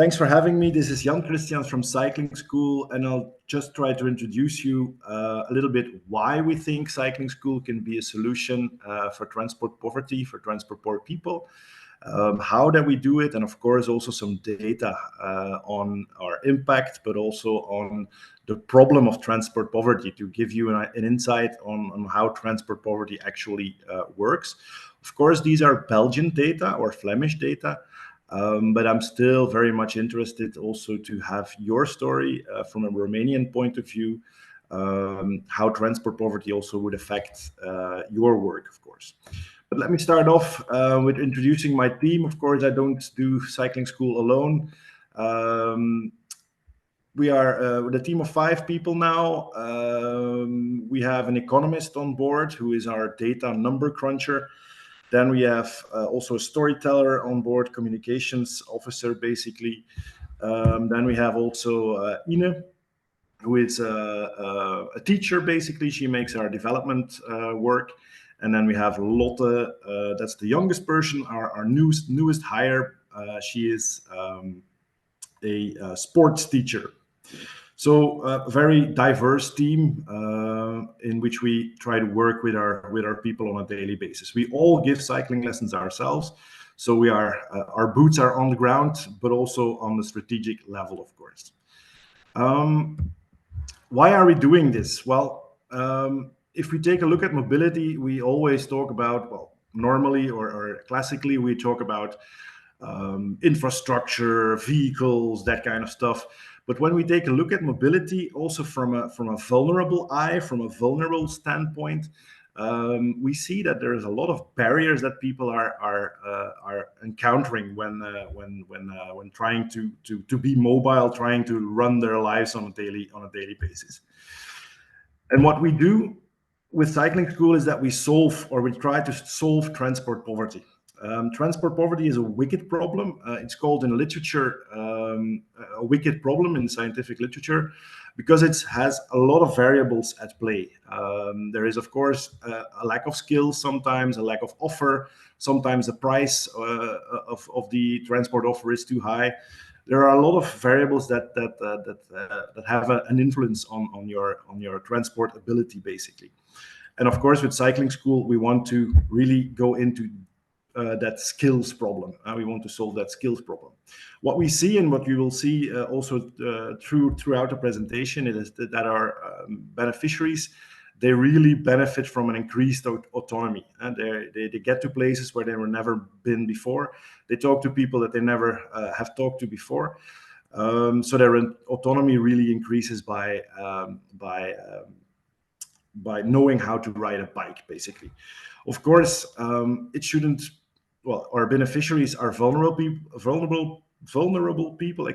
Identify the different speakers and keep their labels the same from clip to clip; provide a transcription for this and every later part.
Speaker 1: Thanks for having me. This is Jan Christiaens from Cycling School, and I'll just try to introduce you a little bit why we think Cycling School can be a solution for transport poverty, for transport poor people, how that we do it, and of course also some data on our impact, but also on the problem of transport poverty to give you an insight on how transport poverty actually works. Of course, these are Belgian data or Flemish data. But I'm still very much interested also to have your story from a Romanian point of view, how transport poverty also would affect your work, of course. But let me start off with introducing my team. Of course, I don't do Cycling School alone. We are with a team of 5 people now. We have an economist on board who is our data number cruncher. Then we have also a storyteller on board, communications officer, basically. Then we have also Ine, who is a teacher, basically. She makes our development work. And then we have Lotte, that's the youngest person, our newest hire. She is a sports teacher. So a very diverse team in which we try to work with our people on a daily basis. We all give cycling lessons ourselves, so we are our boots are on the ground, but also on the strategic level, of course. Why are we doing this? Well, if we take a look at mobility, we always talk about, well, normally or classically, we talk about infrastructure, vehicles, that kind of stuff. But when we take a look at mobility, also from a vulnerable eye, from a vulnerable standpoint, we see that there is a lot of barriers that people are encountering when trying to be mobile, trying to run their lives on a daily basis. And what we do with Cycling School is that we try to solve transport poverty. Transport poverty is a wicked problem. It's called in literature a wicked problem in scientific literature because it has a lot of variables at play. There is, of course, a lack of skills, sometimes a lack of offer, sometimes the price of the transport offer is too high. There are a lot of variables that have an influence on your transport ability, basically. And of course, with Cycling School, we want to really go into that skills problem. We want to solve that skills problem. What we see and what you will see also throughout the presentation is that our beneficiaries, they really benefit from an increased autonomy, and they get to places where they were never been before. They talk to people that they never have talked to before. So their autonomy really increases by knowing how to ride a bike, basically. Of course, it shouldn't. Well, our beneficiaries are vulnerable people,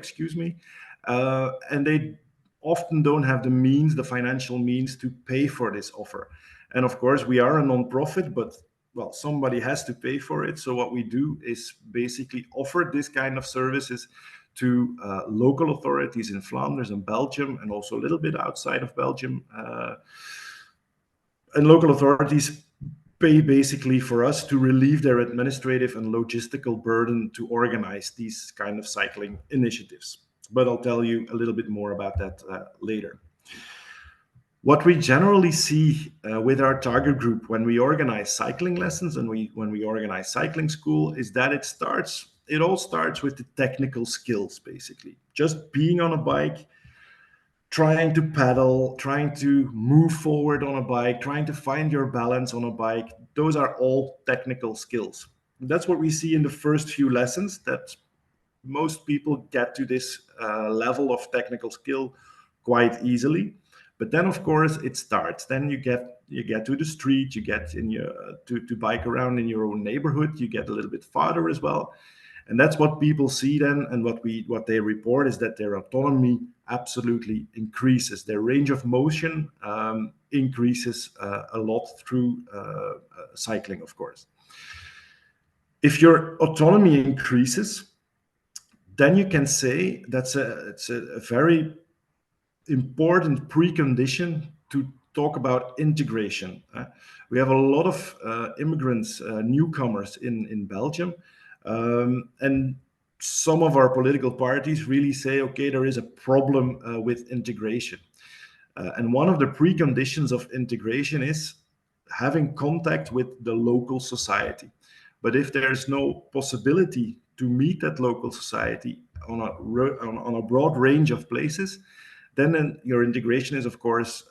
Speaker 1: and they often don't have the financial means to pay for this offer. And of course, we are a non-profit, but well, somebody has to pay for it. So what we do is basically offer this kind of services to local authorities in Flanders and Belgium, and also a little bit outside of Belgium. And local authorities pay basically for us to relieve their administrative and logistical burden to organize these kind of cycling initiatives. But I'll tell you a little bit more about that later. What we generally see with our target group when we organize cycling lessons and when we organize Cycling School is that it all starts with the technical skills, basically. Just being on a bike, trying to pedal, trying to move forward on a bike, trying to find your balance on a bike. Those are all technical skills. That's what we see in the first few lessons, that most people get to this level of technical skill quite easily. But then, of course, it starts. Then you get to the street, you get to bike around in your own neighborhood, you get a little bit farther as well. And that's what people see then, and what they report is that their autonomy absolutely increases. Their range of motion increases a lot through cycling, of course. If your autonomy increases, then you can say it's a very important precondition to talk about integration. We have a lot of immigrants, newcomers in Belgium. And some of our political parties really say, okay, there is a problem with integration. And one of the preconditions of integration is having contact with the local society. But if there's no possibility to meet that local society on a broad range of places, then your integration is, of course,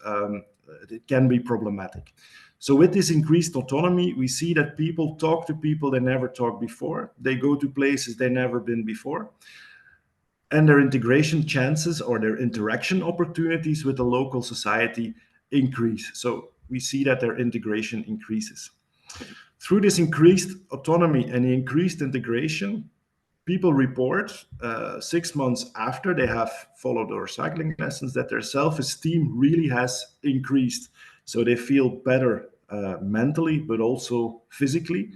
Speaker 1: it can be problematic. So with this increased autonomy, we see that people talk to people they never talked before. They go to places they've never been before. And their integration chances or their interaction opportunities with the local society increase. So we see that their integration increases. Through this increased autonomy and increased integration, people report 6 months after they have followed our cycling lessons that their self-esteem really has increased. So they feel better mentally, but also physically.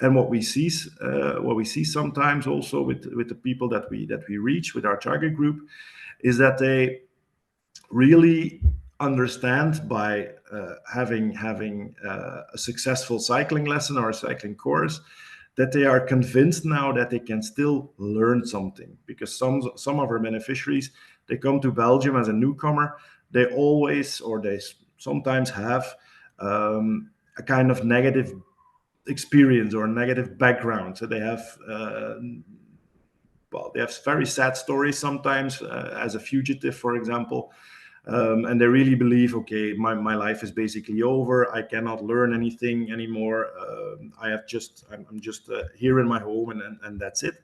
Speaker 1: And what we see sometimes also with the people that we reach with our target group is that they really understand by having a successful cycling lesson or a cycling course, that they are convinced now that they can still learn something. Because some of our beneficiaries, they come to Belgium as a newcomer, they always, or they sometimes have a kind of negative experience or negative background. So they have they have very sad stories sometimes as a fugitive, for example. And they really believe, okay, my life is basically over. I cannot learn anything anymore. I'm just here in my home, and that's it.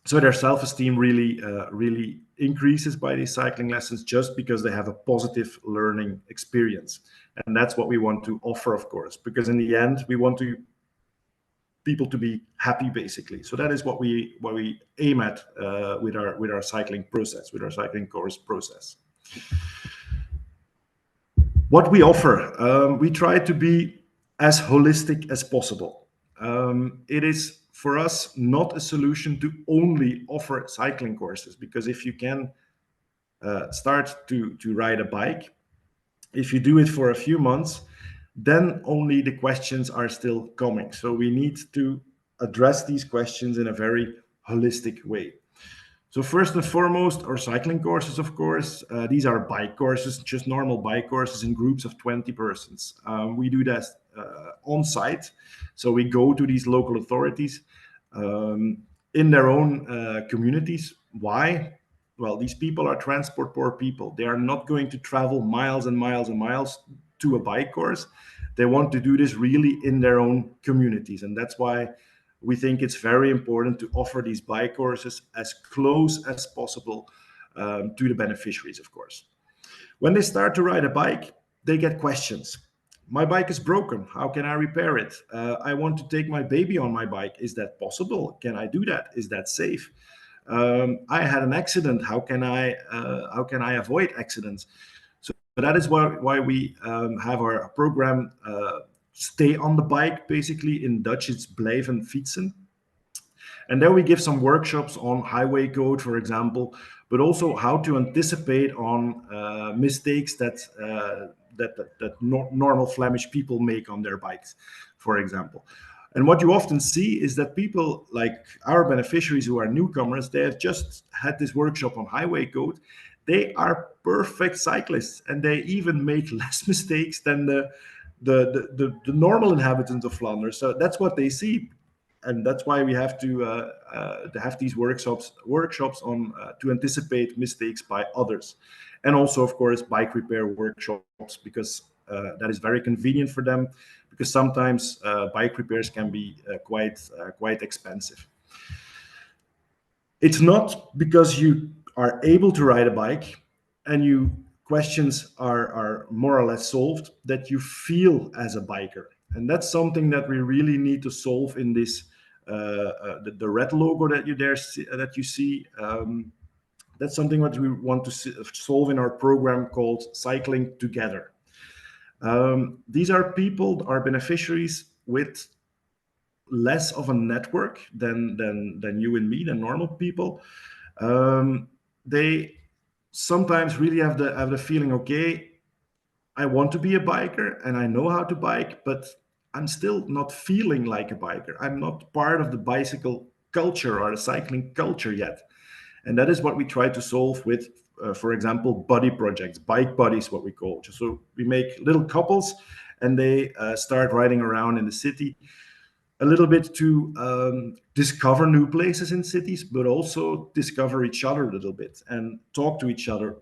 Speaker 1: So their self-esteem really increases by these cycling lessons just because they have a positive learning experience. And that's what we want to offer, of course, because in the end, we want people to be happy, basically. So that is what we aim at with our cycling process, with our cycling course process. What we offer, we try to be as holistic as possible. It is for us not a solution to only offer cycling courses, because if you can start to ride a bike, if you do it for a few months, then only the questions are still coming. So we need to address these questions in a very holistic way. So first and foremost, our cycling courses, of course, these are bike courses, just normal bike courses in groups of 20 persons. We do that on site. So we go to these local authorities in their own communities. Why? Well, these people are transport poor people. They are not going to travel miles and miles and miles to a bike course. They want to do this really in their own communities. And that's why we think it's very important to offer these bike courses as close as possible to the beneficiaries, of course. When they start to ride a bike, they get questions. My bike is broken. How can I repair it? I want to take my baby on my bike. Is that possible? Can I do that? Is that safe? I had an accident. How can I avoid accidents? So that is why we have our program Stay on the Bike. Basically, in Dutch, it's blijven fietsen. And there we give some workshops on highway code, for example, but also how to anticipate on mistakes that normal Flemish people make on their bikes, for example. And what you often see is that people like our beneficiaries who are newcomers, they have just had this workshop on highway code. They are perfect cyclists, and they even make less mistakes than the normal inhabitants of Flanders. So that's what they see. And that's why we have to have these workshops on to anticipate mistakes by others. And also, of course, bike repair workshops, because that is very convenient for them, because sometimes bike repairs can be quite expensive. It's not because you are able to ride a bike and your questions are more or less solved that you feel as a biker. And that's something that we really need to solve in this the red logo that you see. That's something that we want to solve in our program called Cycling Together. These are people, our beneficiaries, with less of a network than you and me, than normal people. They sometimes really have the feeling, okay, I want to be a biker and I know how to bike, but I'm still not feeling like a biker. I'm not part of the bicycle culture or a cycling culture yet. And that is what we try to solve with, for example, buddy projects, bike buddies, what we call. So we make little couples and they start riding around in the city a little bit to discover new places in cities, but also discover each other a little bit and talk to each other,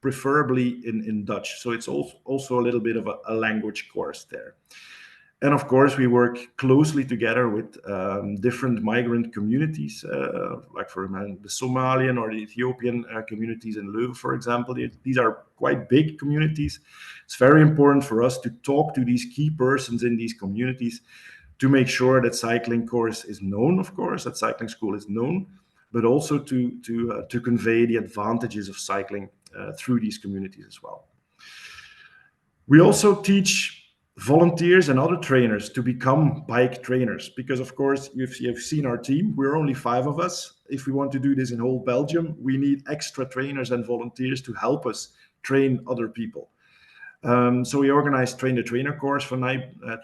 Speaker 1: preferably in Dutch. So it's also a little bit of a language course there. And of course, we work closely together with different migrant communities, like for the Somalian or the Ethiopian communities in Leuven, for example. These are quite big communities. It's very important for us to talk to these key persons in these communities to make sure that cycling course is known, of course, that cycling school is known, but also to convey the advantages of cycling through these communities as well. We also teach volunteers and other trainers to become bike trainers, because of course you've seen our team. We're only 5 of us. If we want to do this in whole Belgium, we need extra trainers and volunteers to help us train other people. So we organize train the trainer course for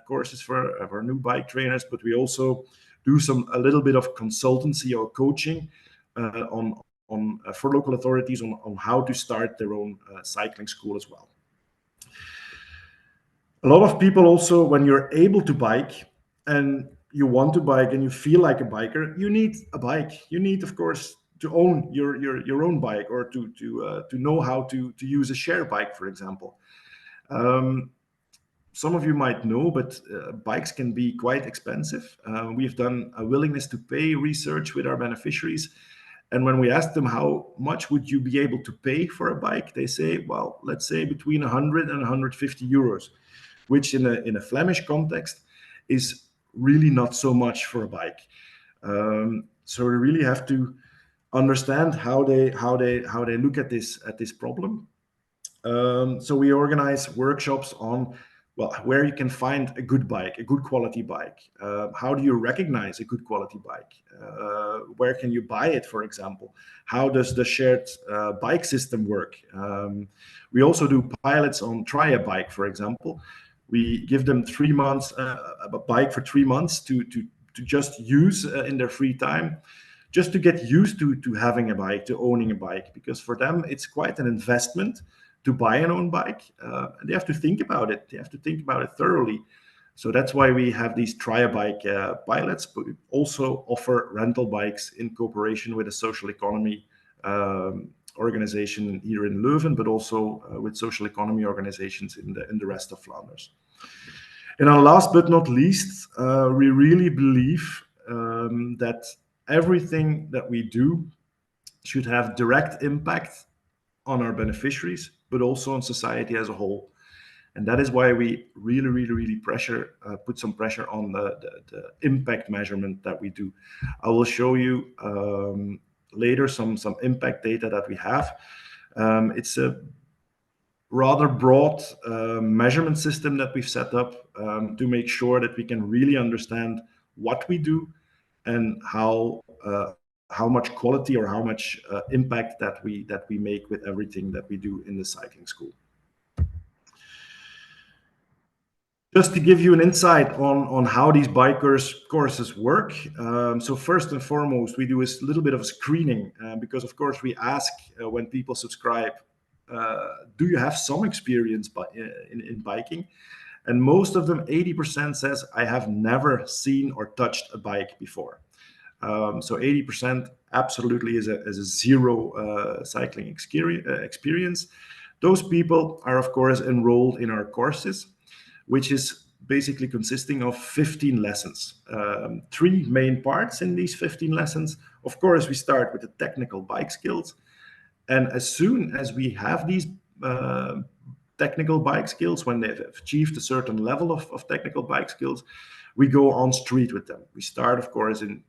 Speaker 1: courses for new bike trainers, but we also do a little bit of consultancy or coaching for local authorities on how to start their own cycling school as well. A lot of people also, when you're able to bike and you want to bike and you feel like a biker, you need a bike. You need, of course, to own your own bike, or to know how to use a share bike, for example. Some of you might know, but bikes can be quite expensive. We've done a willingness to pay research with our beneficiaries. And when we ask them how much would you be able to pay for a bike, they say, well, let's say between 100 and 150 euros, which in a Flemish context is really not so much for a bike. So we really have to understand how they look at this problem. So we organize workshops on, well, where you can find a good bike, a good quality bike. How do you recognize a good quality bike? Where can you buy it, for example? How does the shared bike system work? We also do pilots on try a bike, for example. We give them 3 months, a bike for 3 months to just use in their free time, just to get used to having a bike, to owning a bike, because for them it's quite an investment to buy an own bike. And they have to think about it. They have to think about it thoroughly. So that's why we have these try a bike pilots, but we also offer rental bikes in cooperation with a social economy organization here in Leuven, but also with social economy organizations in the rest of Flanders. And last but not least, we really believe that everything that we do should have direct impact on our beneficiaries, but also on society as a whole. And that is why we really put some pressure on the impact measurement that we do. I will show you later some impact data that we have. It's a rather broad measurement system that we've set up to make sure that we can really understand what we do and how much quality or how much impact that we make with everything that we do in the cycling school. Just to give you an insight on how these bikers courses work. So first and foremost, we do a little bit of a screening because of course we ask when people subscribe, do you have some experience in biking? And most of them, 80% says, I have never seen or touched a bike before. So 80% absolutely is a zero cycling experience. Those people are of course enrolled in our courses, which is basically consisting of 15 lessons. 3 main parts in these 15 lessons. Of course, we start with the technical bike skills. And as soon as we have these technical bike skills, when they've achieved a certain level of technical bike skills, we go on street with them. We start, of course, in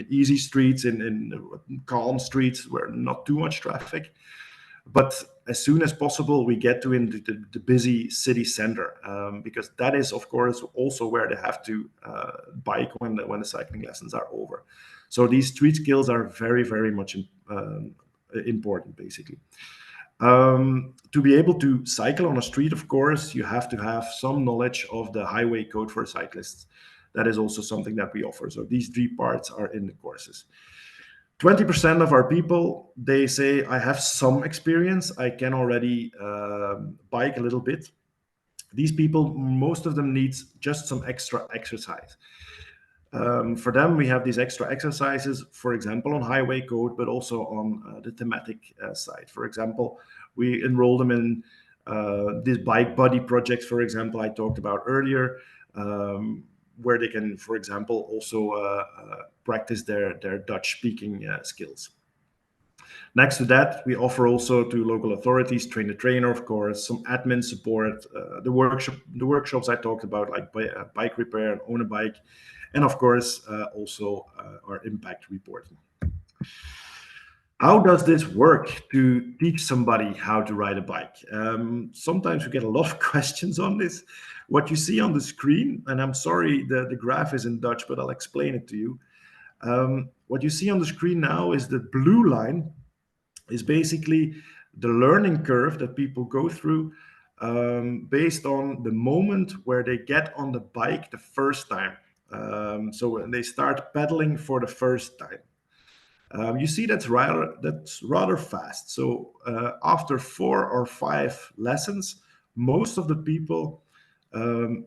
Speaker 1: easy streets, in calm streets where not too much traffic. But as soon as possible, we get into the busy city center, because that is, of course, also where they have to bike when the cycling lessons are over. So these street skills are very, very much important, basically. To be able to cycle on a street, of course, you have to have some knowledge of the highway code for cyclists. that is also something that we offer. So these 3 parts are in the courses. 20% of our people, they say, I have some experience, I can already bike a little bit. These people, most of them needs just some extra exercise. For them, we have these extra exercises, for example, on highway code, but also on the thematic side. For example, we enroll them in this bike buddy project, for example, I talked about earlier, where they can, for example, also practice their Dutch speaking skills. Next to that, we offer also to local authorities, train the trainer, of course, some admin support, the workshops I talked about, like bike repair and own a bike, and of course, also our impact reporting. How does this work to teach somebody how to ride a bike? Sometimes we get a lot of questions on this. What you see on the screen, and I'm sorry the graph is in Dutch, but I'll explain it to you. What you see on the screen now is the blue line is basically the learning curve that people go through based on the moment where they get on the bike the first time. So when they start pedaling for the first time. You see that's rather fast. So after 4 or 5 lessons, most of the people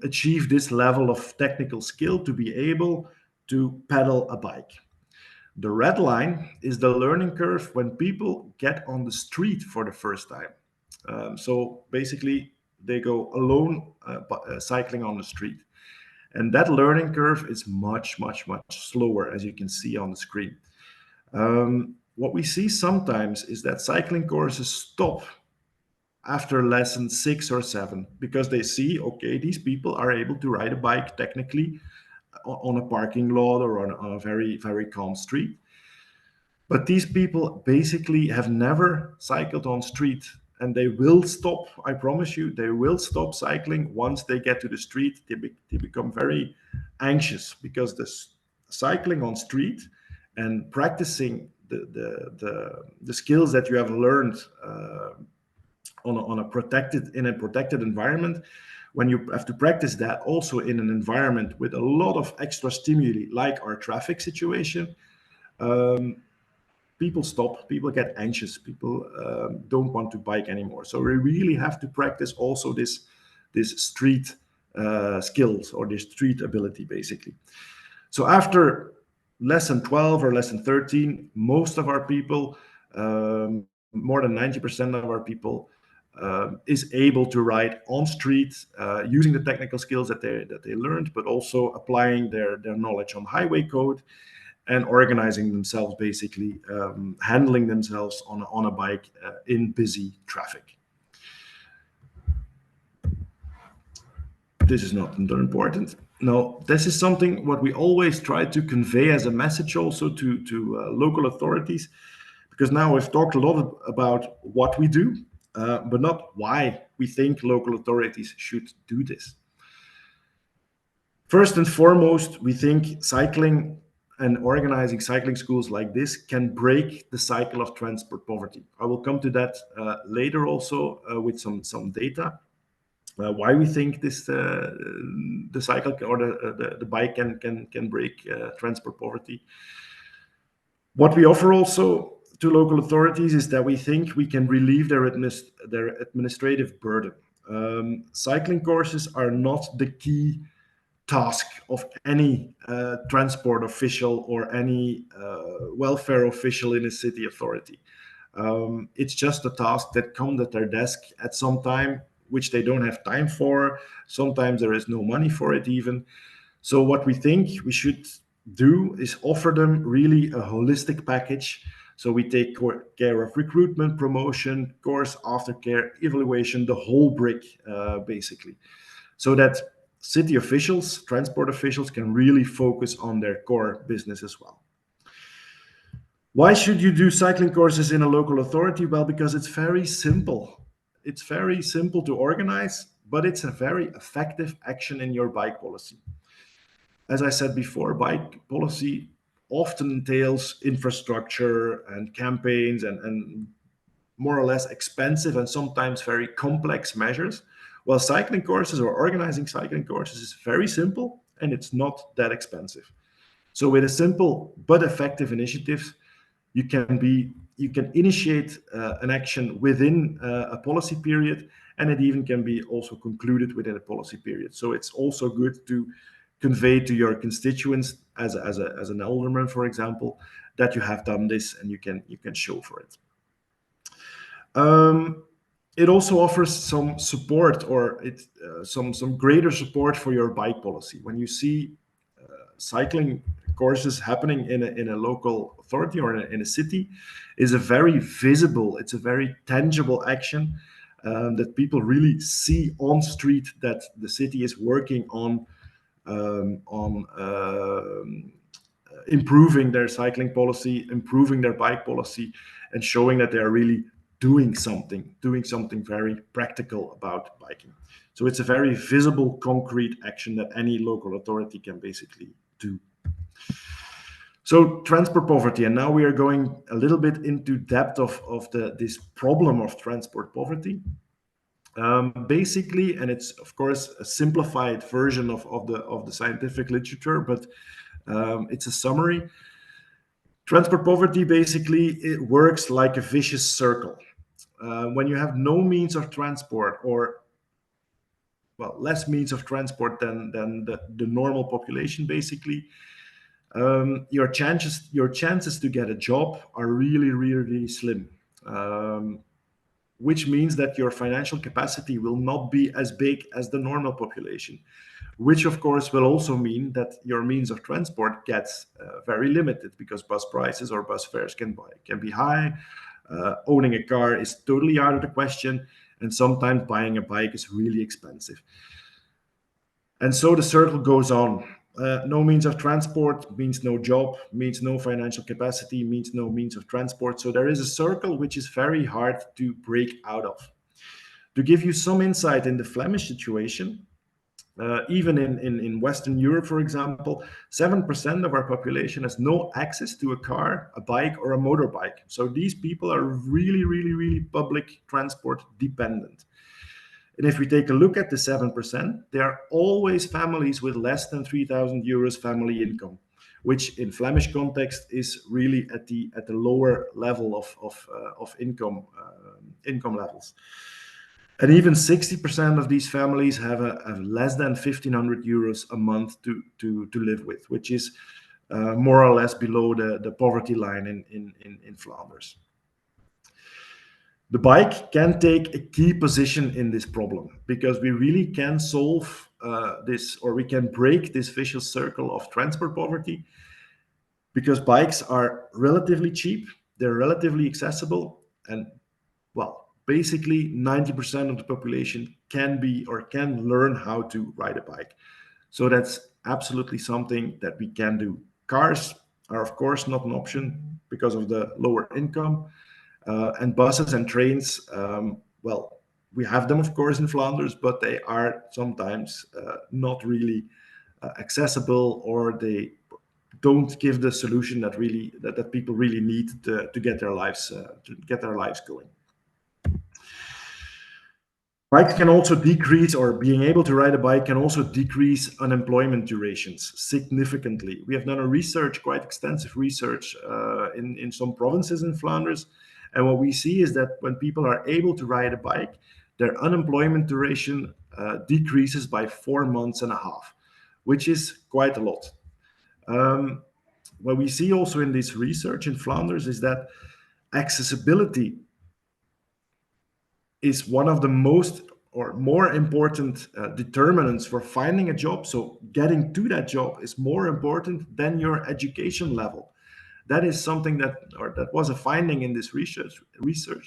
Speaker 1: achieve this level of technical skill to be able to pedal a bike. The red line is the learning curve when people get on the street for the first time. So basically, they go alone cycling on the street. And that learning curve is much, much, much slower, as you can see on the screen. What we see sometimes is that cycling courses stop after lesson 6 or 7 because they see, okay, these people are able to ride a bike technically on a parking lot or on a very, very calm street. But these people basically have never cycled on street, and they will stop, I promise you, they will stop cycling once they get to the street. They become very anxious because this cycling on street and practicing the skills that you have learned in a protected environment, when you have to practice that also in an environment with a lot of extra stimuli, like our traffic situation, people stop, people get anxious, people don't want to bike anymore. So we really have to practice also this street skills or this street ability, basically. So after lesson 12 or lesson 13, most of our people, more than 90% of our people, is able to ride on street using the technical skills that they learned, but also applying their knowledge on highway code and organizing themselves, basically handling themselves on a bike in busy traffic. This is not important. No, this is something what we always try to convey as a message also to local authorities, because now we've talked a lot about what we do, but not why we think local authorities should do this. First and foremost, we think cycling and organizing cycling schools like this can break the cycle of transport poverty. I will come to that later also with some data. Why we think this the cycle or the bike can break transport poverty. What we offer also to local authorities is that we think we can relieve their administrative burden. Cycling courses are not the key task of any transport official or any welfare official in a city authority. It's just a task that comes at their desk at some time, which they don't have time for. Sometimes there is no money for it even. So what we think we should do is offer them really a holistic package. So we take care of recruitment, promotion, course, aftercare, evaluation, the whole brick, basically. So that city officials, transport officials can really focus on their core business as well. Why should you do cycling courses in a local authority? Well, because it's very simple. It's very simple to organize, but it's a very effective action in your bike policy. As I said before, bike policy often entails infrastructure and campaigns and more or less expensive and sometimes very complex measures. While cycling courses or organizing cycling courses is very simple and it's not that expensive. So with a simple but effective initiative, you can initiate an action within a policy period, and it even can be also concluded within a policy period. So it's also good to convey to your constituents as an alderman, for example, that you have done this, and you can show for it. It also offers some support, or some greater support for your bike policy. When you see cycling courses happening in a local authority or in a city, is a very visible, it's a very tangible action that people really see on street, that the city is working on improving their cycling policy, improving their bike policy, and showing that they are really doing something very practical about biking. So it's a very visible, concrete action that any local authority can basically do. So transport poverty, and now we are going a little bit into depth of this problem of transport poverty. Basically, and it's of course a simplified version of the scientific literature, but it's a summary. Transport poverty, basically, it works like a vicious circle. When you have no means of transport, or less means of transport than the normal population, basically, your chances to get a job are really, really, really slim. Which means that your financial capacity will not be as big as the normal population, which of course will also mean that your means of transport gets very limited, because bus prices or bus fares can be high. Owning a car is totally out of the question, and sometimes buying a bike is really expensive. And so the circle goes on. No means of transport means no job, means no financial capacity, means no means of transport. So there is a circle which is very hard to break out of. To give you some insight in the Flemish situation, even in Western Europe, for example, 7% of our population has no access to a car, a bike, or a motorbike. So these people are really, really, really public transport dependent. And if we take a look at the 7%, there are always families with less than 3,000 euros family income, which in Flemish context is really at the lower level of income levels. And even 60% of these families have a less than 1,500 euros a month to live with, which is more or less below the poverty line in Flanders. The bike can take a key position in this problem, because we really can solve this, or we can break this vicious circle of transport poverty, because bikes are relatively cheap, they're relatively accessible, and basically 90% of the population can learn how to ride a bike. So that's absolutely something that we can do. Cars are of course not an option because of the lower income. And buses and trains, we have them, of course, in Flanders, but they are sometimes not really accessible, or they don't give the solution that people really need to get their lives going. Bikes can also decrease, or being able to ride a bike can also decrease unemployment durations significantly. We have done quite extensive research in some provinces in Flanders. And what we see is that when people are able to ride a bike, their unemployment duration decreases by 4 months and a half, which is quite a lot. What we see also in this research in Flanders is that accessibility is one of the most or more important determinants for finding a job. So getting to that job is more important than your education level. That is something that was a finding in this research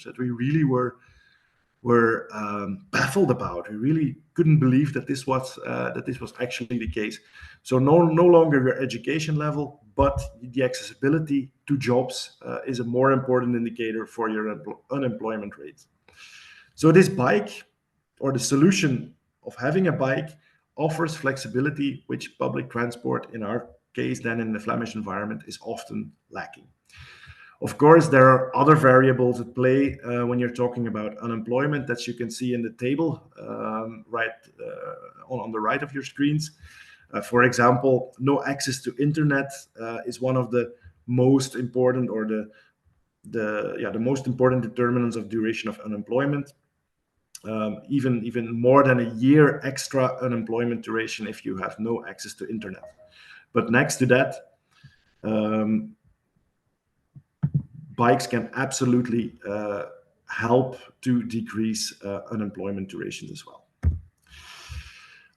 Speaker 1: that we really were baffled about. We really couldn't believe that this was actually the case. So no longer your education level, but the accessibility to jobs is a more important indicator for your unemployment rate. So this bike, or the solution of having a bike, offers flexibility, which public transport, in our case then in the Flemish environment, is often lacking. Of course, there are other variables at play when you're talking about unemployment, that you can see in the table on the right of your screens. For example, no access to internet is one of the most important, or the most important determinants of duration of unemployment. Even more than a year extra unemployment duration if you have no access to internet. But next to that, bikes can absolutely help to decrease unemployment durations as well.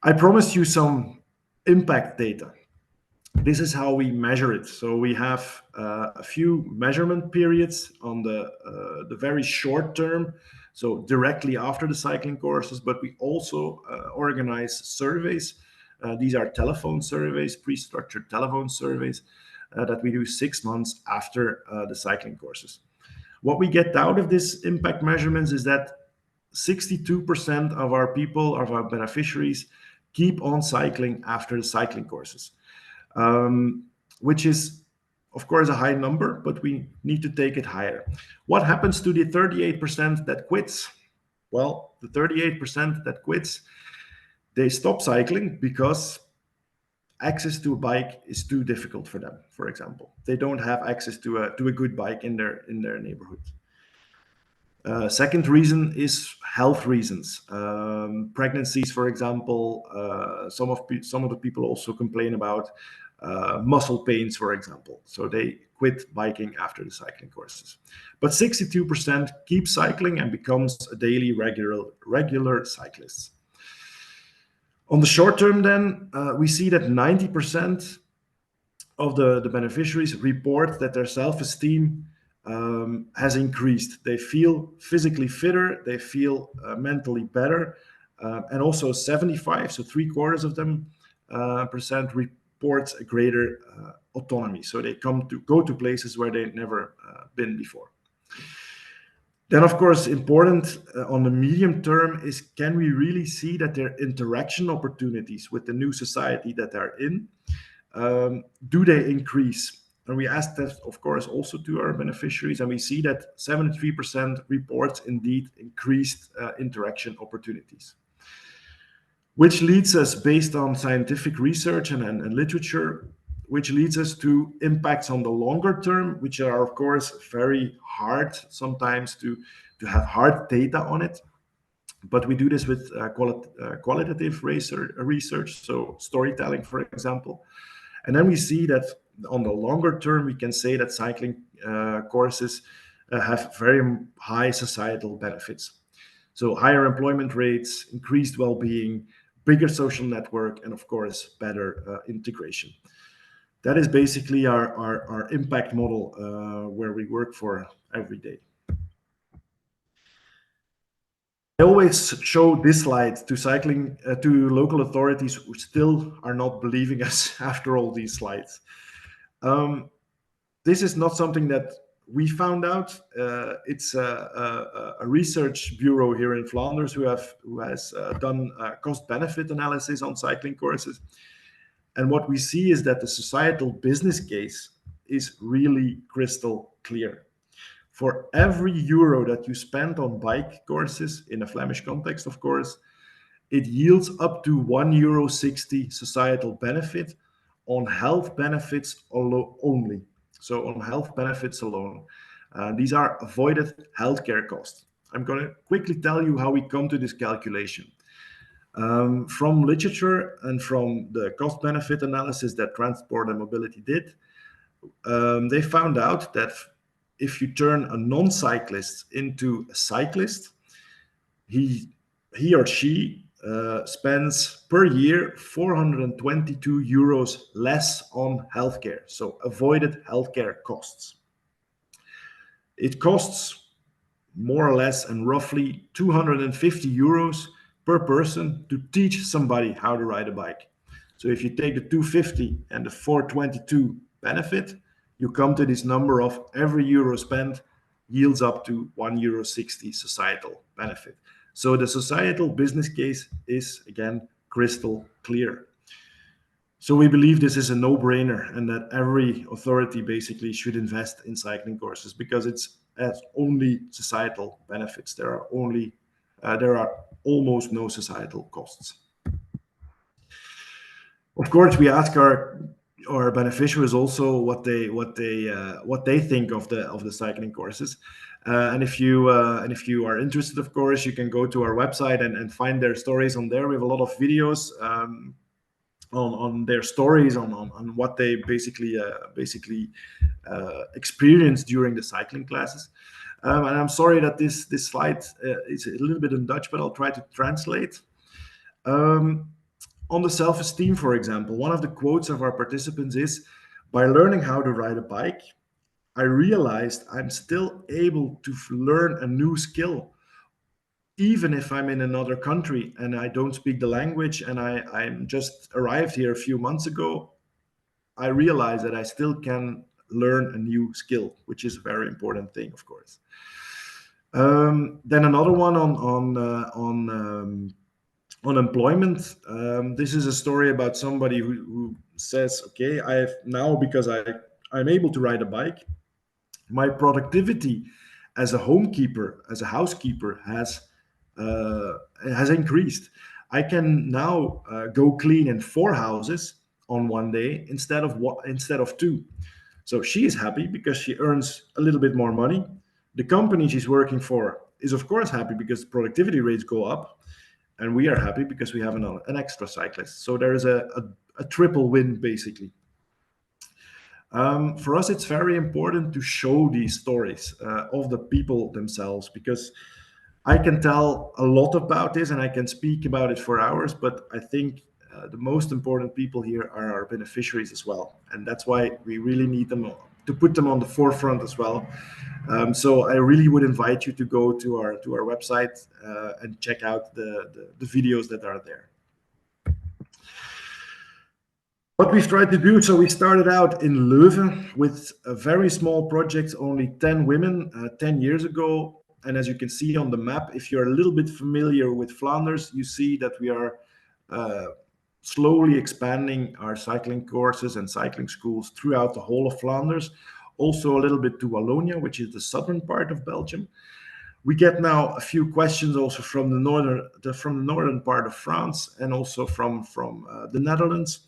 Speaker 1: I promised you some impact data. This is how we measure it. So we have a few measurement periods on the very short term, so directly after the cycling courses, but we also organize surveys. These are telephone surveys, pre-structured telephone surveys that we do 6 months after the cycling courses. What we get out of this impact measurements is that 62% of our people, of our beneficiaries, keep on cycling after the cycling courses, which is, of course, a high number, but we need to take it higher. What happens to the 38% that quits? Well, the 38% that quits, they stop cycling because access to a bike is too difficult for them. For example, they don't have access to a good bike in their neighborhood. Second reason is health reasons. Pregnancies, for example. Some of the people also complain about muscle pains, for example. So they quit biking after the cycling courses. But 62% keep cycling and becomes a daily regular cyclists. On the short term, then, we see that 90% of the beneficiaries report that their self-esteem has increased. They feel physically fitter, they feel mentally better, and also 75, so 3/4 of them percent reports a greater autonomy. So they go to places where they've never been before. Then, of course, important on the medium term is, can we really see that their interaction opportunities with the new society that they're in, do they increase? And we asked that, of course, also to our beneficiaries, and we see that 73% reports indeed increased interaction opportunities. Which leads us, based on scientific research and literature, which leads us to impacts on the longer term, which are, of course, very hard sometimes to have hard data on it. But we do this with qualitative research, so storytelling, for example. And then we see that on the longer term, we can say that cycling courses have very high societal benefits. So higher employment rates, increased well-being, bigger social network, and of course, better integration. That is basically our impact model where we work for every day. I always show this slide to local authorities who still are not believing us after all these slides. This is not something that we found out. It's a research bureau here in Flanders who has done a cost-benefit analysis on cycling courses. And what we see is that the societal business case is really crystal clear. For every euro that you spend on bike courses, in a Flemish context, of course, it yields up to €1.60 societal benefit on health benefits only. So on health benefits alone. These are avoided healthcare costs. I'm going to quickly tell you how we come to this calculation. From literature and from the cost-benefit analysis that Transport and Mobility did, they found out that if you turn a non-cyclist into a cyclist, he or she spends per year €422 less on healthcare, so avoided healthcare costs. It costs more or less and roughly €250 per person to teach somebody how to ride a bike. So if you take the 250 and the 422 benefit, you come to this number of every euro spent yields up to €1.60 societal benefit. So the societal business case is, again, crystal clear. So we believe this is a no-brainer and that every authority basically should invest in cycling courses because it has only societal benefits. There are almost no societal costs. Of course, we ask our beneficiaries also what they think of the cycling courses, and if you are interested, of course, you can go to our website and find their stories on there. We have a lot of videos on their stories on what they basically experienced during the cycling classes. And I'm sorry that this slide is a little bit in Dutch, but I'll try to translate. On the self-esteem, for example, one of the quotes of our participants is, "By learning how to ride a bike, I realized I'm still able to learn a new skill, even if I'm in another country and I don't speak the language and I'm just arrived here a few months ago. I realize that I still can learn a new skill," which is a very important thing, of course. Then another one on employment. This is a story about somebody who says, "Okay, I've now, because I'm able to ride a bike, my productivity as a homekeeper, as a housekeeper has increased. I can now go clean in 4 houses on one day instead of 2." So she is happy because she earns a little bit more money. The company she's working for is, of course, happy because productivity rates go up, and we are happy because we have an extra cyclist. So there is a triple win, basically. For us, it's very important to show these stories of the people themselves, because I can tell a lot about this and I can speak about it for hours, but I think the most important people here are our beneficiaries as well. And that's why we really need them to put them on the forefront as well. So I really would invite you to go to our website and check out the videos that are there. What we've tried to do, so we started out in Leuven with a very small project, only 10 women, 10 years ago. And as you can see on the map, if you're a little bit familiar with Flanders, you see that we are slowly expanding our cycling courses and cycling schools throughout the whole of Flanders, also a little bit to Wallonia, which is the southern part of Belgium. We get now a few questions also from the northern part of France and also from the Netherlands.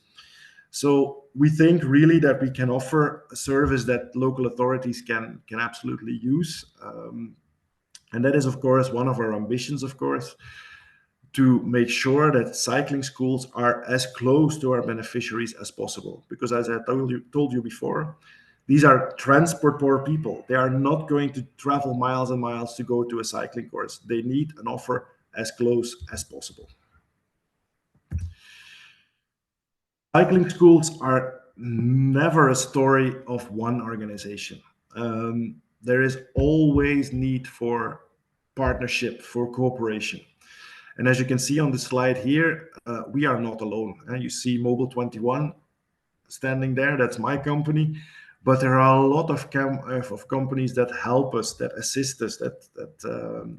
Speaker 1: So we think really that we can offer a service that local authorities can absolutely use. And that is, of course, one of our ambitions, of course, to make sure that cycling schools are as close to our beneficiaries as possible. Because as I told you before, these are transport poor people. They are not going to travel miles and miles to go to a cycling course. They need an offer as close as possible. Cycling schools are never a story of one organization. There is always need for partnership, for cooperation. And as you can see on the slide here, we are not alone. You see Mobile 21 standing there, that's my company. But there are a lot of companies that help us, that assist us, that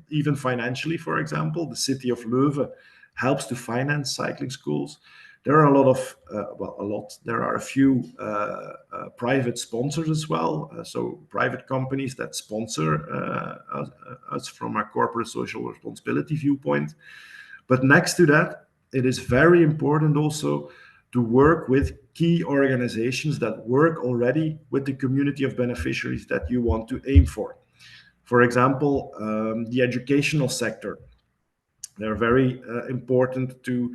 Speaker 1: even financially, for example, the city of Leuven helps to finance cycling schools. There are there are a few private sponsors as well. So private companies that sponsor us from a corporate social responsibility viewpoint. But next to that, it is very important also to work with key organizations that work already with the community of beneficiaries that you want to aim for. For example, the educational sector. They're very important to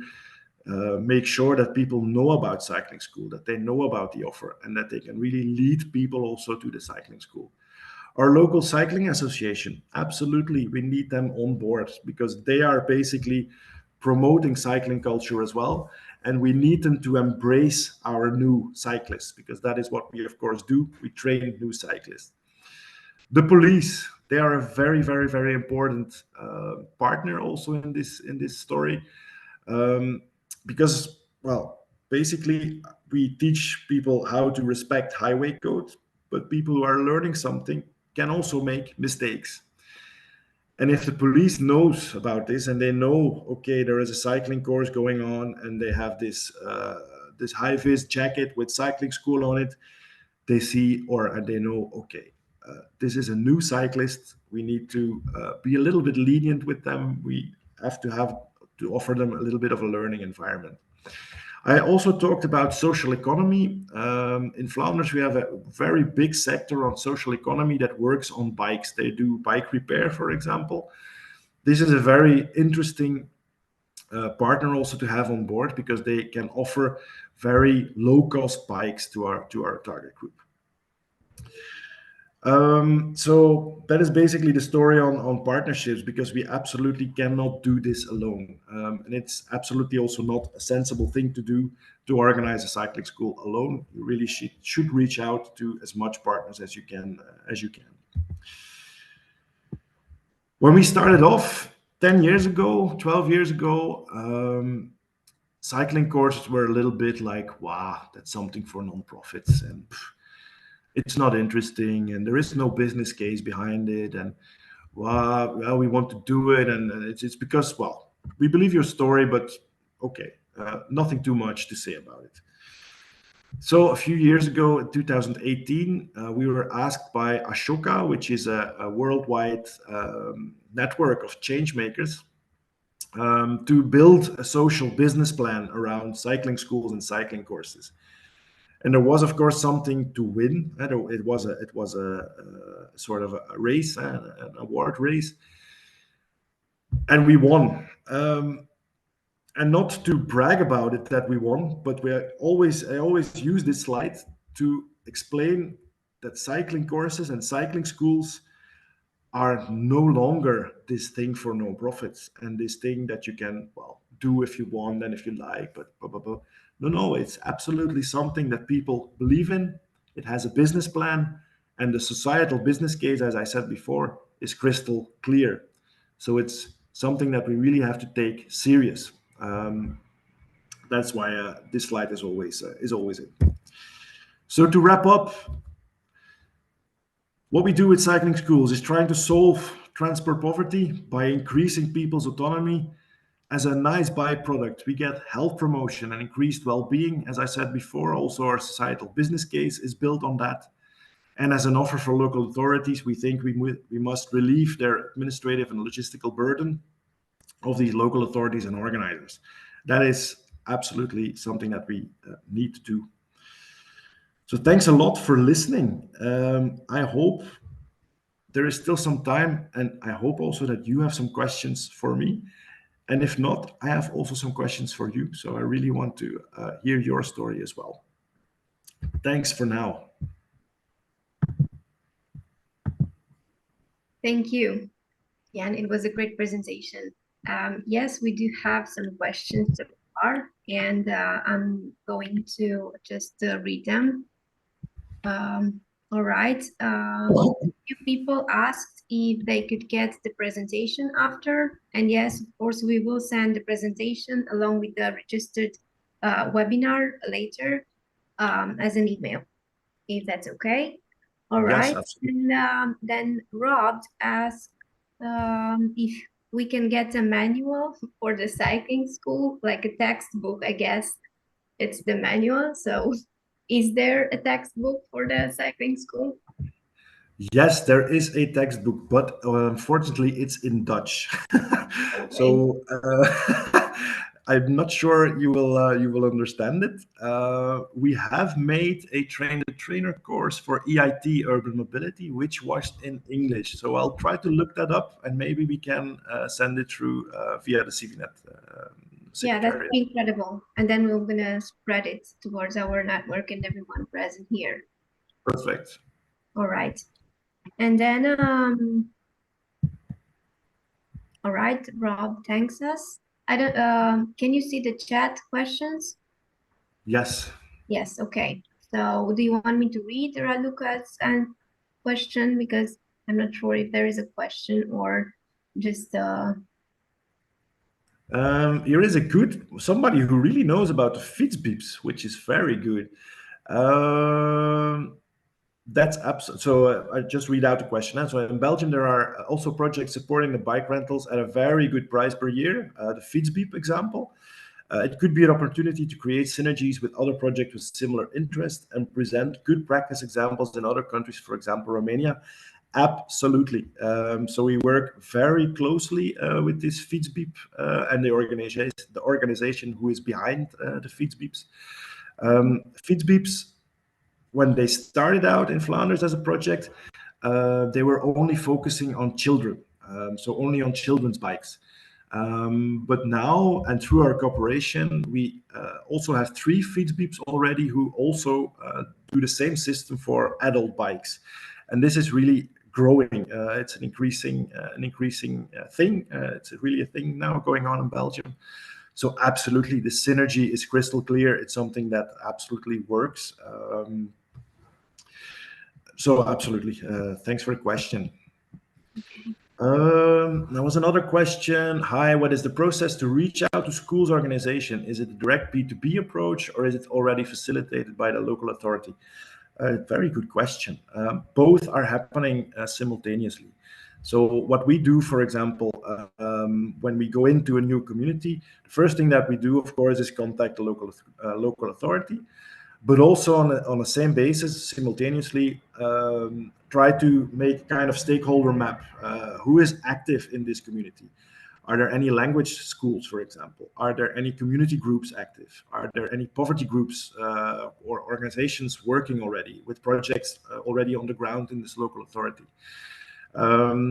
Speaker 1: make sure that people know about cycling school, that they know about the offer, and that they can really lead people also to the cycling school. Our local cycling association, absolutely, we need them on board because they are basically promoting cycling culture as well. And we need them to embrace our new cyclists because that is what we, of course, do. We train new cyclists. The police, they are a very, very, very important partner also in this story. Because, well, basically, we teach people how to respect highway code, but people who are learning something can also make mistakes. And if the police knows about this and they know, okay, there is a cycling course going on and they have this high-vis jacket with cycling school on it, they see and they know, okay, this is a new cyclist. We need to be a little bit lenient with them. We have to offer them a little bit of a learning environment. I also talked about social economy. In Flanders, we have a very big sector on social economy that works on bikes. They do bike repair, for example. This is a very interesting partner also to have on board, because they can offer very low-cost bikes to our target group. So that is basically the story on partnerships, because we absolutely cannot do this alone. And it's absolutely also not a sensible thing to do, to organize a cycling school alone. You really should reach out to as much partners as you can. When we started off 10 years ago, 12 years ago, cycling courses were a little bit like, wow, that's something for non-profits, and it's not interesting, and there is no business case behind it, and well, we want to do it, and it's because, well, we believe your story, but okay, nothing too much to say about it. So a few years ago, in 2018, we were asked by Ashoka, which is a worldwide network of change makers, to build a social business plan around cycling schools and cycling courses. And there was, of course, something to win. It was a sort of a race, an award race, and we won. And not to brag about it that we won, but I always use this slide to explain that cycling courses and cycling schools are no longer this thing for non-profits and this thing that you can, well, do if you want and if you like, but blah, blah, blah. No, it's absolutely something that people believe in. It has a business plan, and the societal business case, as I said before, is crystal clear. So it's something that we really have to take serious. That's why this slide is always it. So to wrap up, what we do with cycling schools is trying to solve transport poverty by increasing people's autonomy. As a nice byproduct, we get health promotion and increased well-being. As I said before, also our societal business case is built on that. And as an offer for local authorities, we think we must relieve their administrative and logistical burden of these local authorities and organizers. That is absolutely something that we need to do. So thanks a lot for listening. I hope there is still some time, and I hope also that you have some questions for me. And if not, I have also some questions for you. So I really want to hear your story as well. Thanks for now.
Speaker 2: Thank you, Jan. It was a great presentation. Yes, we do have some questions so far, and I'm going to just read them. All right. A few people asked if they could get the presentation after, and yes, of course, we will send the presentation along with the registered webinar later as an email, if that's okay. All right.
Speaker 1: Yes,
Speaker 2: and then Rob asked if we can get a manual for the cycling school, like a textbook. I guess it's the manual. So is there a textbook for the cycling school?
Speaker 1: Yes, there is a textbook, but unfortunately it's in Dutch. Okay. So I'm not sure you will understand it. We have made a trainer course for EIT Urban Mobility, which was in English. So I'll try to look that up, and maybe we can send it through via the CIVINET.
Speaker 2: Yeah, that's incredible. And then we're gonna spread it towards our network and everyone present here.
Speaker 1: Perfect.
Speaker 2: All right. And then, all right, Rob thanks us. I don't, can you see the chat questions?
Speaker 1: Yes.
Speaker 2: Yes, okay. So do you want me to read Raluca's question? Because I'm not sure if there is a question or just...
Speaker 1: Here is somebody who really knows about the fietsbeeps, which is very good. That's absolutely. So I just read out the question. So in Belgium, there are also projects supporting the bike rentals at a very good price per year. The fietsbeep example. It could be an opportunity to create synergies with other projects with similar interest and present good practice examples in other countries, for example, Romania. Absolutely. So we work very closely with this Fietsbeep and the organization who is behind the Fietsbeeps. Fietsbeeps, when they started out in Flanders as a project, they were only focusing on children, so only on children's bikes. But now, and through our cooperation, we also have 3 Fietsbeeps already who also do the same system for adult bikes. And this is really growing. It's an increasing thing. It's really a thing now going on in Belgium. So absolutely, the synergy is crystal clear. It's something that absolutely works. So absolutely, thanks for the question. There was another question. Hi, what is the process to reach out to schools organization? Is it a direct B2B approach or is it already facilitated by the local authority? Very good question. Both are happening simultaneously. So what we do, for example, when we go into a new community, the first thing that we do, of course, is contact the local authority, but also on the same basis, simultaneously, try to make kind of stakeholder map. Who is active in this community? Are there any language schools, for example? Are there any community groups active? Are there any poverty groups or organizations working already with projects already on the ground in this local authority?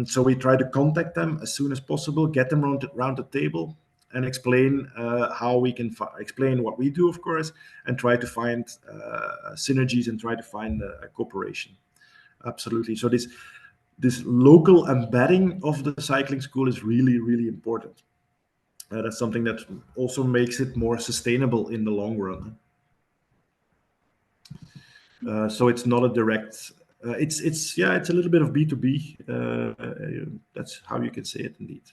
Speaker 1: So we try to contact them as soon as possible, get them around the table, and explain how we can explain what we do, of course, and try to find synergies and try to find a cooperation. Absolutely. So this local embedding of the cycling school is really, really important. That's something that also makes it more sustainable in the long run. So it's not a direct. It's a little bit of B2B. That's how you can say it, indeed.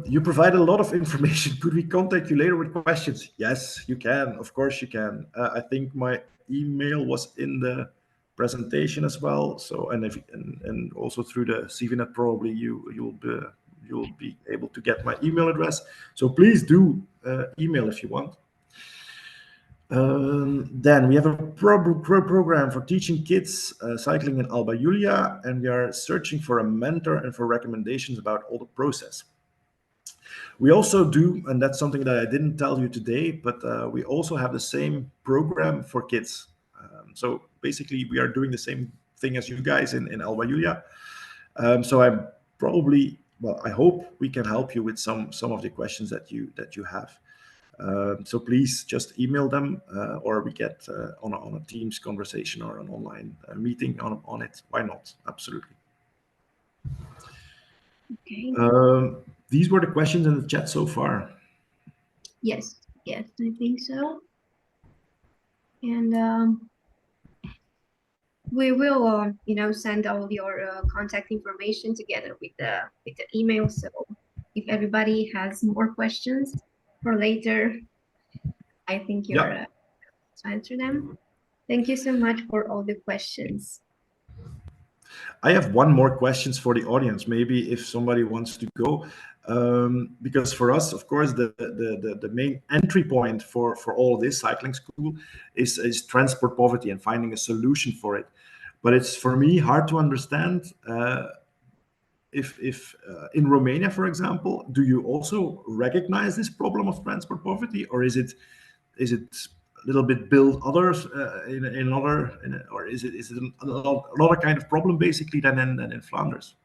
Speaker 1: You provide a lot of information. Could we contact you later with questions? Yes, you can. Of course, you can. I think my email was in the presentation as well. So and also through the CIVINET, probably you'll be able to get my email address. So please do email if you want. Then we have a program for teaching kids cycling in Alba Iulia, and we are searching for a mentor and for recommendations about all the process. We also do, and that's something that I didn't tell you today, but we also have the same program for kids. So basically, we are doing the same thing as you guys in Alba Iulia. So I'm probably, well, I hope we can help you with some of the questions that you have. So please just email them, or we get on a Teams conversation or an online meeting on it. Why not? Absolutely.
Speaker 2: Okay.
Speaker 1: These were the questions in the chat so far.
Speaker 2: Yes, I think so. And we will, send all your contact information together with the email. So if everybody has more questions for later, I think you're to answer them. Thank you so much for all the questions.
Speaker 1: I have one more questions for the audience. Maybe if somebody wants to go, because for us, of course, the main entry point for all this cycling school is transport poverty and finding a solution for it. But it's for me hard to understand if in Romania, for example, do you also recognize this problem of transport poverty, or is it a little bit build others or is it another kind of problem basically than in Flanders?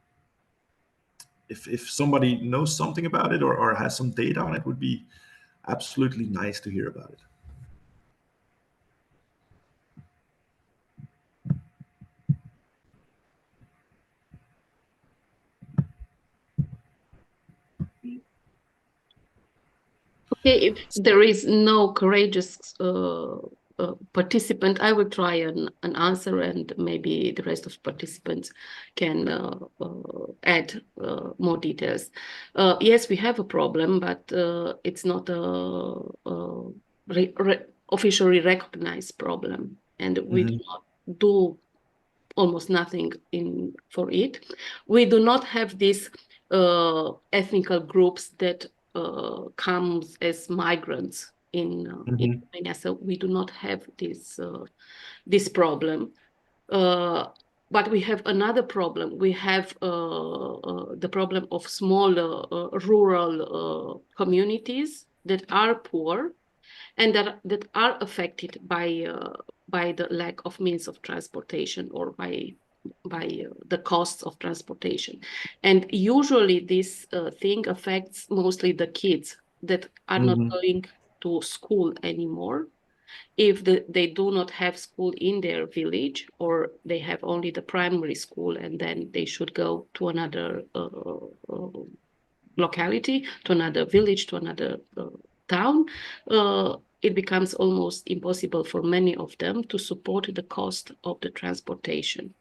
Speaker 1: If somebody knows something about it or has some data on it, would be absolutely nice to hear about it.
Speaker 3: Okay, if there is no courageous participant, I will try an answer, and maybe the rest of participants can add more details. Yes, we have a problem, but it's not a officially recognized problem, and we do not do almost nothing for it. We do not have these ethnical groups that comes as migrants in Romania, so we do not have this problem. But we have another problem. We have the problem of small rural communities that are poor and that are affected by the lack of means of transportation or by the costs of transportation. And usually this thing affects mostly the kids that are not going to school anymore. If they do not have school in their village, or they have only the primary school, and then they should go to another locality, to another village, to another town, it becomes almost impossible for many of them to support the cost of the transportation.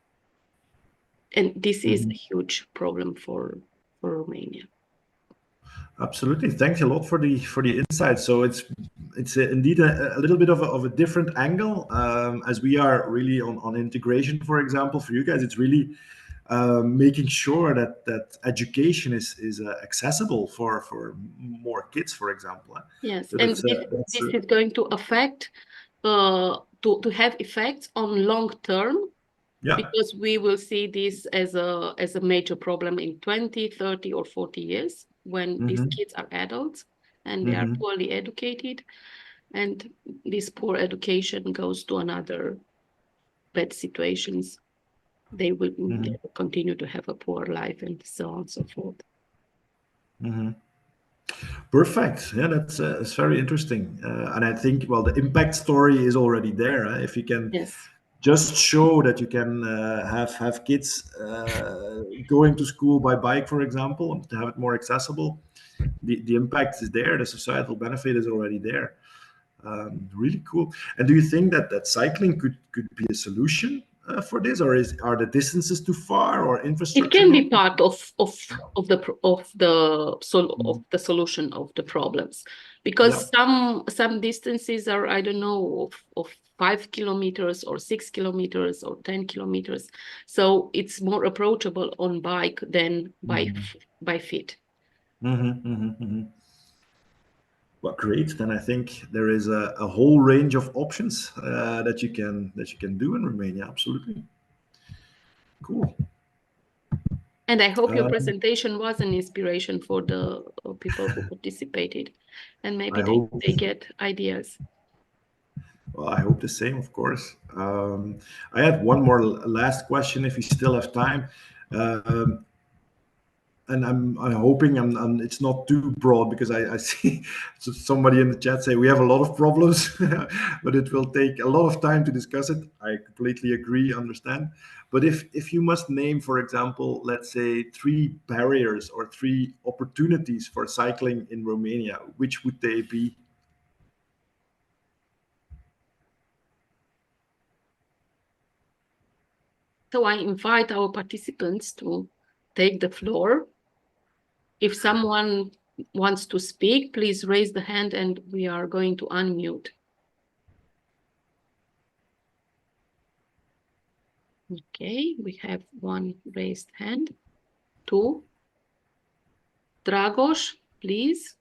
Speaker 3: And this is a huge problem for Romania.
Speaker 1: Absolutely. Thanks a lot for the insight. So it's indeed a little bit of a different angle, as we are really on integration, for example. For you guys, it's really making sure that education is accessible for more kids, for example.
Speaker 3: Yes,
Speaker 1: So
Speaker 3: and this is going to affect to have effects on long term. Yeah. Because we will see this as a major problem in 20, 30, or 40 years when these kids are adults and they are poorly educated, and this poor education goes to another bad situations. They will continue to have a poor life and so on and so forth.
Speaker 1: Perfect. Yeah, that's very interesting. And I think, well, the impact story is already there. If you can just show that you can have kids going to school by bike, for example, and to have it more accessible, the impact is there. The societal benefit is already there. Really cool. And do you think that cycling could be a solution for this, or are the distances too far, or infrastructure?
Speaker 3: It can be part of the solution of the problems, because some distances are, I don't know, of 5 kilometers or 6 kilometers or 10 kilometers. So it's more approachable on bike than by feet.
Speaker 1: Well, great. Then I think there is a whole range of options that you can do in Romania. Absolutely. Cool.
Speaker 3: And I hope your presentation was an inspiration for the people who participated, and maybe they get ideas.
Speaker 1: Well, I hope the same, of course. I have one more last question, if you still have time. And I'm hoping it's not too broad, because I see somebody in the chat say we have a lot of problems, but it will take a lot of time to discuss it. I completely agree, understand. But if you must name, for example, let's say 3 barriers or 3 opportunities for cycling in Romania, which would they be?
Speaker 3: So I invite our participants to take the floor. If someone wants to speak, please raise the hand and we are going to unmute. Okay, we have 1 raised hand. 2. Dragos, please.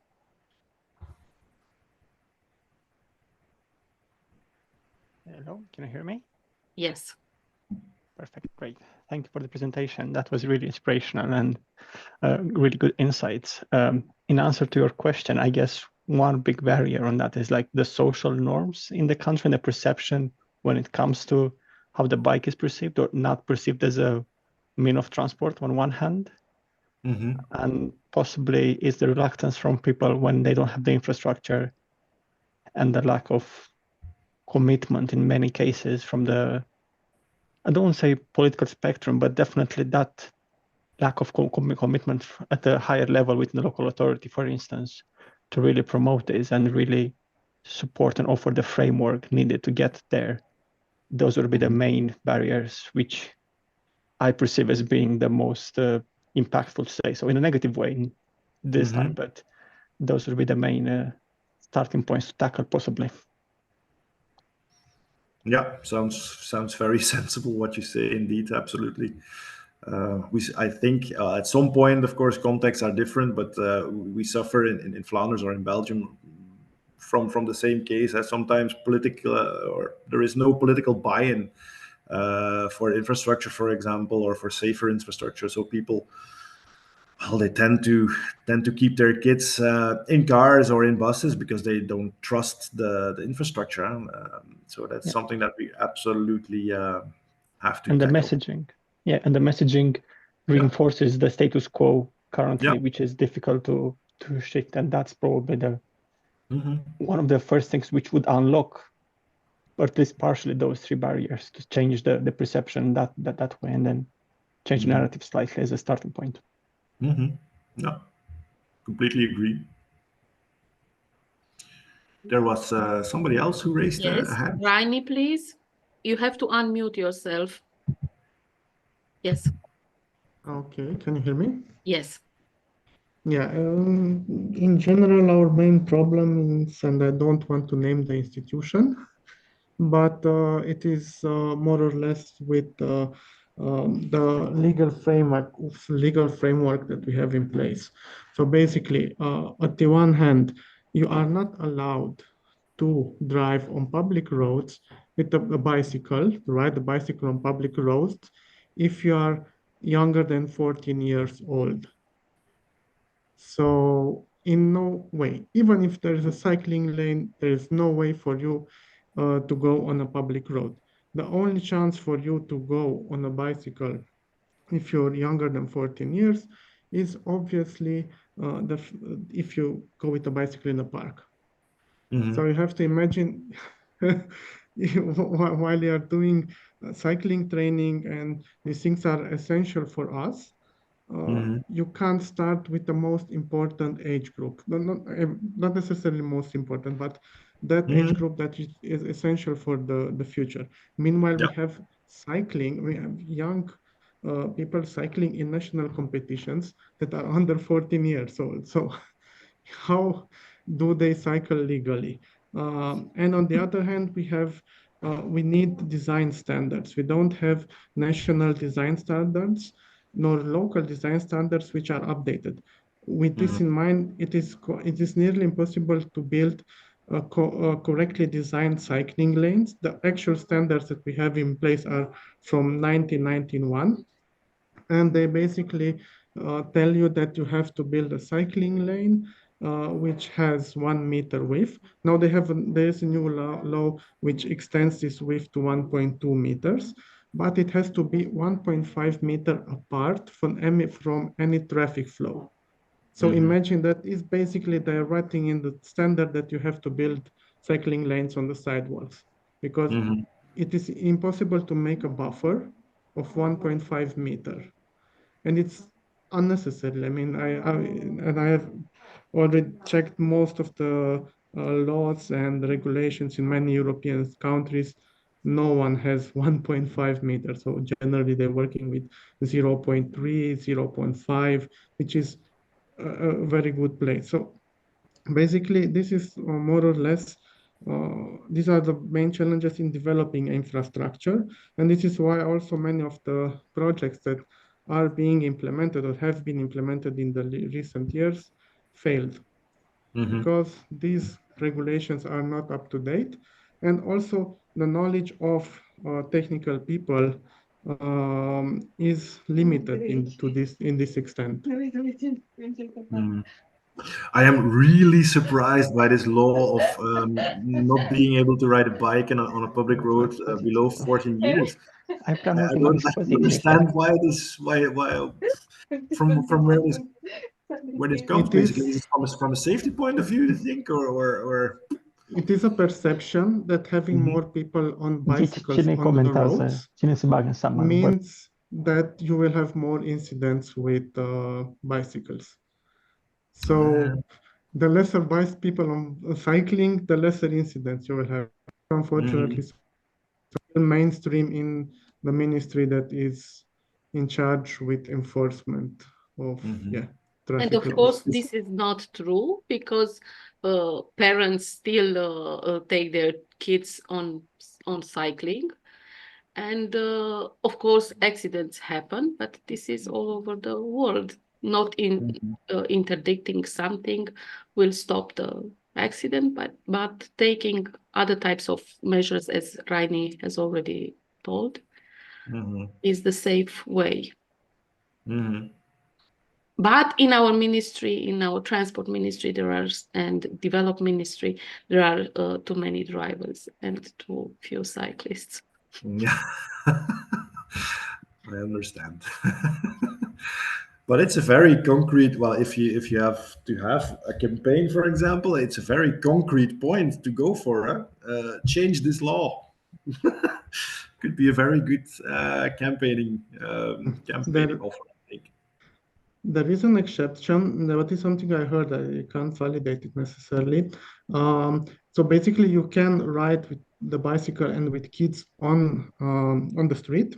Speaker 4: Hello, can you hear me?
Speaker 3: Yes.
Speaker 4: Perfect, great. Thank you for the presentation. That was really inspirational and really good insights. In answer to your question, I guess one big barrier on that is like the social norms in the country and the perception when it comes to how the bike is perceived or not perceived as a mean of transport on one hand. And possibly is the reluctance from people when they don't have the infrastructure, and the lack of commitment in many cases from the, I don't want to say political spectrum, but definitely that lack of commitment at a higher level within the local authority, for instance, to really promote this and really support and offer the framework needed to get there. Those would be the main barriers, which I perceive as being the most impactful, to say so, in a negative way this time, but those would be the main starting points to tackle, possibly.
Speaker 1: Yeah, sounds very sensible what you say, indeed, absolutely. I think at some point, of course, contexts are different, but we suffer in Flanders or in Belgium from the same case as sometimes political or there is no political buy-in for infrastructure, for example, or for safer infrastructure. So people, well, they tend to keep their kids in cars or in buses because they don't trust the infrastructure. So that's something that we absolutely have to
Speaker 4: and
Speaker 1: tackle.
Speaker 4: the messaging, and the messaging reinforces the status quo currently, which is difficult to shift, and that's probably the one of the first things which would unlock, or at least partially, those three barriers to change the perception that way, and then change the narrative slightly as a starting point.
Speaker 1: Yeah, completely agree. There was somebody else who raised a hand.
Speaker 3: Rainy, please. You have to unmute yourself. Yes.
Speaker 5: Okay, can you hear me?
Speaker 3: Yes.
Speaker 5: Yeah, in general, our main problem is, and I don't want to name the institution, but it is more or less with the legal framework that we have in place. So basically, at the one hand, you are not allowed to drive on public roads with a bicycle, ride a bicycle on public roads, if you are younger than 14 years old. So in no way, even if there is a cycling lane, there is no way for you to go on a public road. The only chance for you to go on a bicycle if you're younger than 14 years is obviously if you go with a bicycle in a park. So you have to imagine while you are doing cycling training, and these things are essential for us, you can't start with the most important age group. Not necessarily most important, but that age group that is essential for the future. Meanwhile, we have cycling, we have young people cycling in national competitions that are under 14 years old. So how do they cycle legally? And on the other hand, we need design standards. We don't have national design standards nor local design standards which are updated. With this in mind, it is nearly impossible to build correctly designed cycling lanes. The actual standards that we have in place are from 1991, and they basically tell you that you have to build a cycling lane which has 1 meter width. Now there's a new law which extends this width to 1.2 meters, but it has to be 1.5 meter apart from any traffic flow. So imagine that is basically they're writing in the standard that you have to build cycling lanes on the sidewalks, because it is impossible to make a buffer of 1.5 meter. And it's unnecessary. I mean, I have already checked most of the laws and regulations in many European countries. No one has 1.5 meters. So generally they're working with 0.3, 0.5, which is a very good place. So basically, this is more or less, these are the main challenges in developing infrastructure. And this is why also many of the projects that are being implemented or have been implemented in the recent years failed, because these regulations are not up to date. And also the knowledge of technical people is limited in this extent.
Speaker 1: I am really surprised by this law of not being able to ride a bike on a public road below 14 years. I don't understand why from where this comes. Basically, is it from a safety point of view, you think, or
Speaker 5: it is a perception that having more people on bicycles on the roads means that you will have more incidents with bicycles. So the lesser people on cycling, the lesser incidents you will have. Unfortunately, mainstream in the ministry that is in charge with enforcement of traffic
Speaker 3: and of
Speaker 5: laws.
Speaker 3: course this is not true, because parents still take their kids on cycling, and of course accidents happen, but this is all over the world. Not interdicting something will stop the accident, but taking other types of measures, as Rainy has already told, is the safe way.
Speaker 1: Mm-hmm.
Speaker 3: But in our ministry, in our transport ministry, and development ministry, there are too many drivers and too few cyclists.
Speaker 1: Yeah, I understand. But it's a very concrete. Well, if you have to have a campaign, for example, it's a very concrete point to go for. Change this law. Could be a very good campaigning offer, I think.
Speaker 5: There is an exception. That is something I heard. I can't validate it necessarily. So basically, you can ride with the bicycle and with kids on the street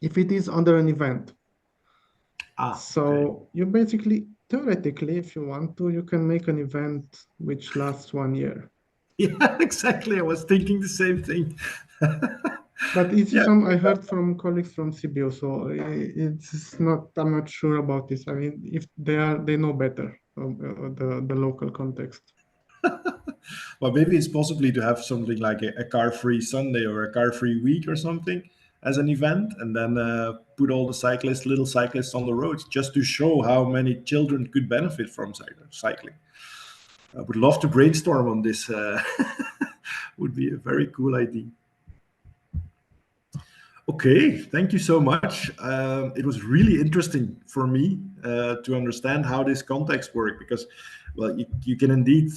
Speaker 5: if it is under an event. So you basically, theoretically, if you want to, you can make an event which lasts 1 year.
Speaker 1: Yeah, exactly. I was thinking the same thing.
Speaker 5: But it's I heard from colleagues from CBO, so it's not. I'm not sure about this. I mean, if they know better the local context.
Speaker 1: Well, maybe it's possibly to have something like a car-free Sunday or a car-free week or something as an event, and then put all the little cyclists on the roads, just to show how many children could benefit from cycling. I would love to brainstorm on this. Would be a very cool idea. Okay, thank you so much. It was really interesting for me to understand how this context works, because, well, you can indeed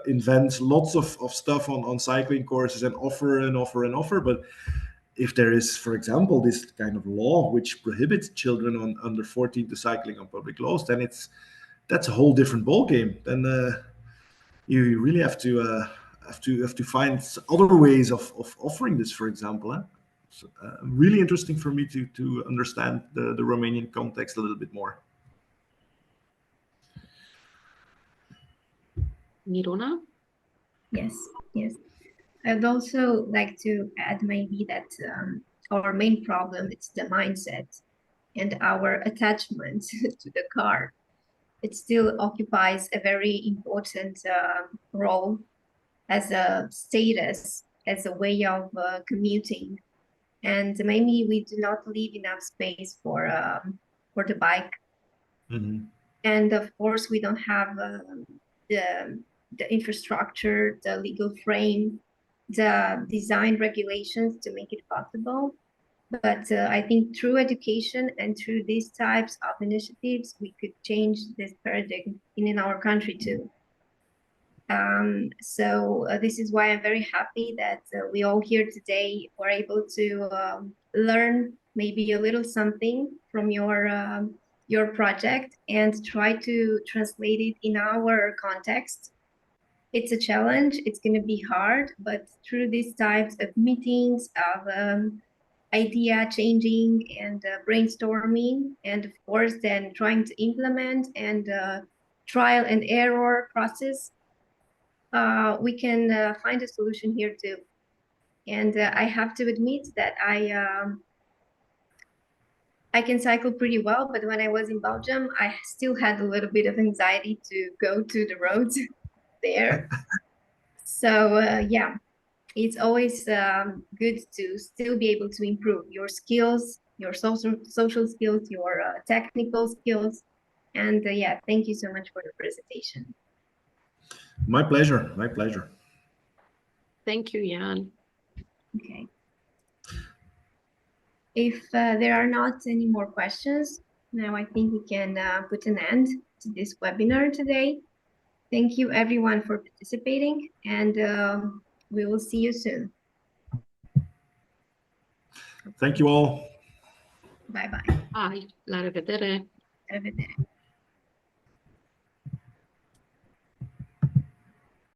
Speaker 1: invent lots of stuff on cycling courses and offer. But if there is, for example, this kind of law which prohibits children under 14 to cycling on public roads, then that's a whole different ballgame. Then you really have to find other ways of offering this, for example. So, really interesting for me to understand the Romanian context a little bit more.
Speaker 3: Miruna?
Speaker 2: Yes. I'd also like to add maybe that our main problem is the mindset and our attachment to the car. It still occupies a very important role as a status, as a way of commuting. And maybe we do not leave enough space for the bike.
Speaker 1: Mm-hmm.
Speaker 2: And of course, we don't have the infrastructure, the legal frame, the design regulations to make it possible. But I think through education and through these types of initiatives, we could change this paradigm in our country too. So this is why I'm very happy that we all here today were able to learn maybe a little something from your project and try to translate it in our context. It's a challenge, it's going to be hard, but through these types of meetings, of idea changing and brainstorming, and of course then trying to implement and trial and error process, we can find a solution here too. And I have to admit that I can cycle pretty well, but when I was in Belgium, I still had a little bit of anxiety to go to the roads there. So yeah, it's always good to still be able to improve your skills, your social skills, your technical skills. And yeah, thank you so much for the presentation.
Speaker 1: My pleasure. My pleasure.
Speaker 3: Thank you, Jan.
Speaker 2: Okay. If there are not any more questions, now I think we can put an end to this webinar today. Thank you everyone for participating, and we will see you soon.
Speaker 1: Thank you all.
Speaker 2: Bye-bye.
Speaker 3: Bye. La revedere.
Speaker 2: La revedere.